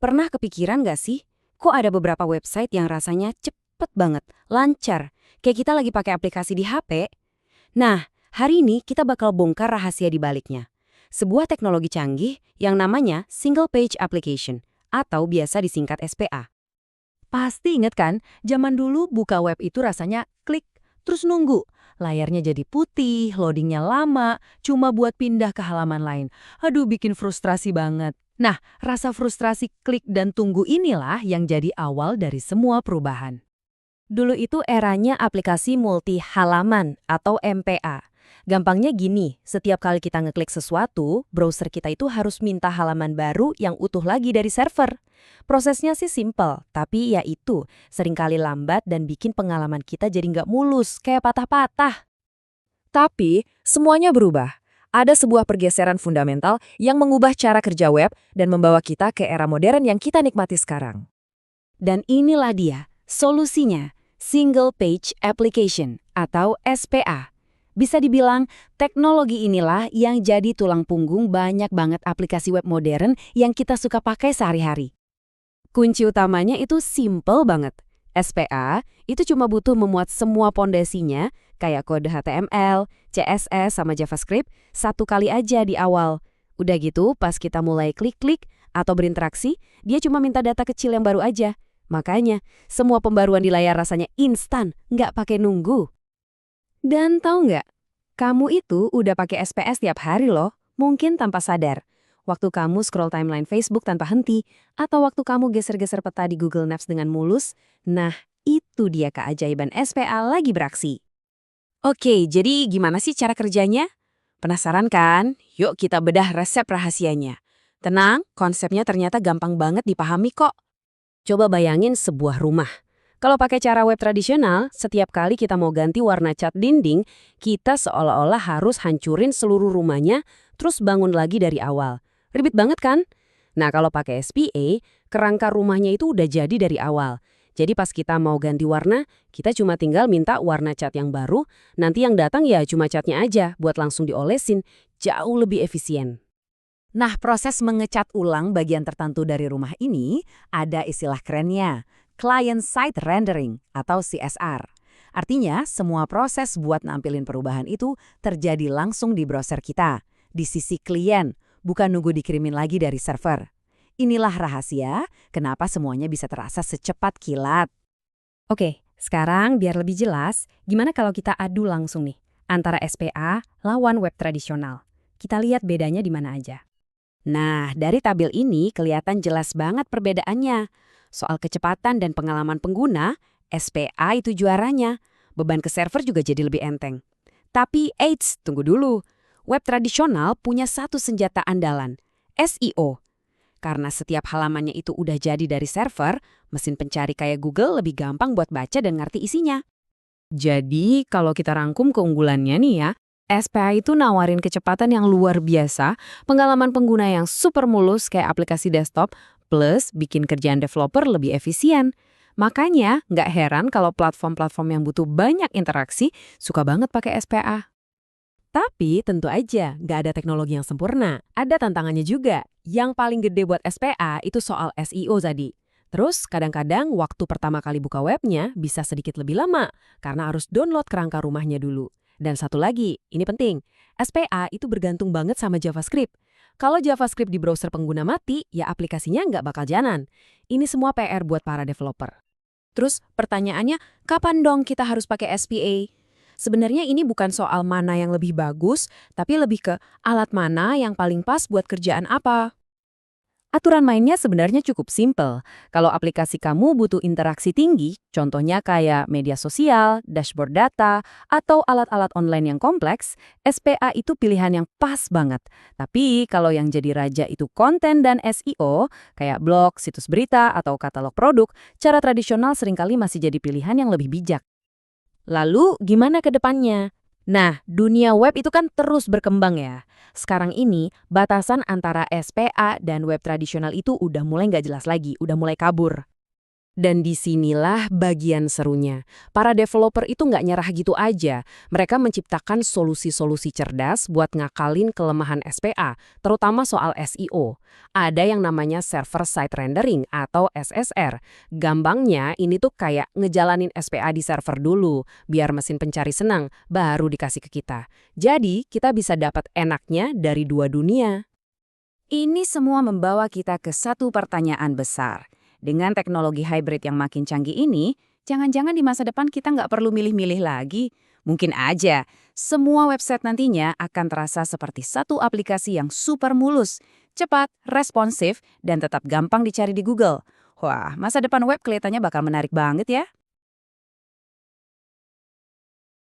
Pernah kepikiran nggak sih, kok ada beberapa website yang rasanya cepet banget, lancar, kayak kita lagi pakai aplikasi di HP? Nah, hari ini kita bakal bongkar rahasia di baliknya. Sebuah teknologi canggih yang namanya Single Page Application, atau biasa disingkat SPA. Pasti inget kan, zaman dulu buka web itu rasanya klik, terus nunggu. Layarnya jadi putih, loadingnya lama, cuma buat pindah ke halaman lain. Aduh, bikin frustrasi banget. Nah, rasa frustrasi klik dan tunggu inilah yang jadi awal dari semua perubahan. Dulu itu eranya aplikasi multi halaman atau MPA. Gampangnya gini, setiap kali kita ngeklik sesuatu, browser kita itu harus minta halaman baru yang utuh lagi dari server. Prosesnya sih simple, tapi ya itu, seringkali lambat dan bikin pengalaman kita jadi nggak mulus, kayak patah-patah. Tapi, semuanya berubah. Ada sebuah pergeseran fundamental yang mengubah cara kerja web dan membawa kita ke era modern yang kita nikmati sekarang. Dan inilah dia, solusinya, Single Page Application atau SPA. Bisa dibilang, teknologi inilah yang jadi tulang punggung banyak banget aplikasi web modern yang kita suka pakai sehari-hari. Kunci utamanya itu simple banget. SPA itu cuma butuh memuat semua pondasinya, kayak kode HTML, CSS, sama JavaScript, satu kali aja di awal. Udah gitu, pas kita mulai klik-klik atau berinteraksi, dia cuma minta data kecil yang baru aja. Makanya, semua pembaruan di layar rasanya instan, nggak pakai nunggu. Dan tahu nggak, kamu itu udah pakai SPS tiap hari loh, mungkin tanpa sadar. Waktu kamu scroll timeline Facebook tanpa henti, atau waktu kamu geser-geser peta di Google Maps dengan mulus, nah itu dia keajaiban SPA lagi beraksi. Oke, jadi gimana sih cara kerjanya? Penasaran kan? Yuk kita bedah resep rahasianya. Tenang, konsepnya ternyata gampang banget dipahami kok. Coba bayangin sebuah rumah. Kalau pakai cara web tradisional, setiap kali kita mau ganti warna cat dinding, kita seolah-olah harus hancurin seluruh rumahnya, terus bangun lagi dari awal. Ribet banget kan? Nah, kalau pakai SPA, kerangka rumahnya itu udah jadi dari awal. Jadi pas kita mau ganti warna, kita cuma tinggal minta warna cat yang baru, nanti yang datang ya cuma catnya aja buat langsung diolesin, jauh lebih efisien. Nah, proses mengecat ulang bagian tertentu dari rumah ini ada istilah kerennya, Client Side Rendering atau CSR. Artinya, semua proses buat nampilin perubahan itu terjadi langsung di browser kita, di sisi klien, bukan nunggu dikirimin lagi dari server. Inilah rahasia kenapa semuanya bisa terasa secepat kilat. Oke, sekarang biar lebih jelas, gimana kalau kita adu langsung nih, antara SPA lawan web tradisional. Kita lihat bedanya di mana aja. Nah, dari tabel ini kelihatan jelas banget perbedaannya. Soal kecepatan dan pengalaman pengguna, SPA itu juaranya. Beban ke server juga jadi lebih enteng. Tapi, eits, tunggu dulu. Web tradisional punya satu senjata andalan, SEO. Karena setiap halamannya itu udah jadi dari server, mesin pencari kayak Google lebih gampang buat baca dan ngerti isinya. Jadi, kalau kita rangkum keunggulannya nih ya, SPA itu nawarin kecepatan yang luar biasa, pengalaman pengguna yang super mulus kayak aplikasi desktop, plus bikin kerjaan developer lebih efisien. Makanya, nggak heran kalau platform-platform yang butuh banyak interaksi suka banget pakai SPA. Tapi tentu aja nggak ada teknologi yang sempurna. Ada tantangannya juga. Yang paling gede buat SPA itu soal SEO tadi. Terus kadang-kadang waktu pertama kali buka webnya bisa sedikit lebih lama karena harus download kerangka rumahnya dulu. Dan satu lagi, ini penting, SPA itu bergantung banget sama JavaScript. Kalau JavaScript di browser pengguna mati, ya aplikasinya nggak bakal jalan. Ini semua PR buat para developer. Terus pertanyaannya, kapan dong kita harus pakai SPA? Sebenarnya ini bukan soal mana yang lebih bagus, tapi lebih ke alat mana yang paling pas buat kerjaan apa. Aturan mainnya sebenarnya cukup simpel. Kalau aplikasi kamu butuh interaksi tinggi, contohnya kayak media sosial, dashboard data, atau alat-alat online yang kompleks, SPA itu pilihan yang pas banget. Tapi kalau yang jadi raja itu konten dan SEO, kayak blog, situs berita, atau katalog produk, cara tradisional seringkali masih jadi pilihan yang lebih bijak. Lalu gimana ke depannya? Nah, dunia web itu kan terus berkembang ya. Sekarang ini, batasan antara SPA dan web tradisional itu udah mulai nggak jelas lagi, udah mulai kabur. Dan disinilah bagian serunya. Para developer itu nggak nyerah gitu aja. Mereka menciptakan solusi-solusi cerdas buat ngakalin kelemahan SPA, terutama soal SEO. Ada yang namanya server-side rendering atau SSR. Gampangnya ini tuh kayak ngejalanin SPA di server dulu, biar mesin pencari senang, baru dikasih ke kita. Jadi, kita bisa dapat enaknya dari dua dunia. Ini semua membawa kita ke satu pertanyaan besar. Dengan teknologi hybrid yang makin canggih ini, jangan-jangan di masa depan kita nggak perlu milih-milih lagi. Mungkin aja, semua website nantinya akan terasa seperti satu aplikasi yang super mulus, cepat, responsif, dan tetap gampang dicari di Google. Wah, masa depan web kelihatannya bakal menarik banget ya.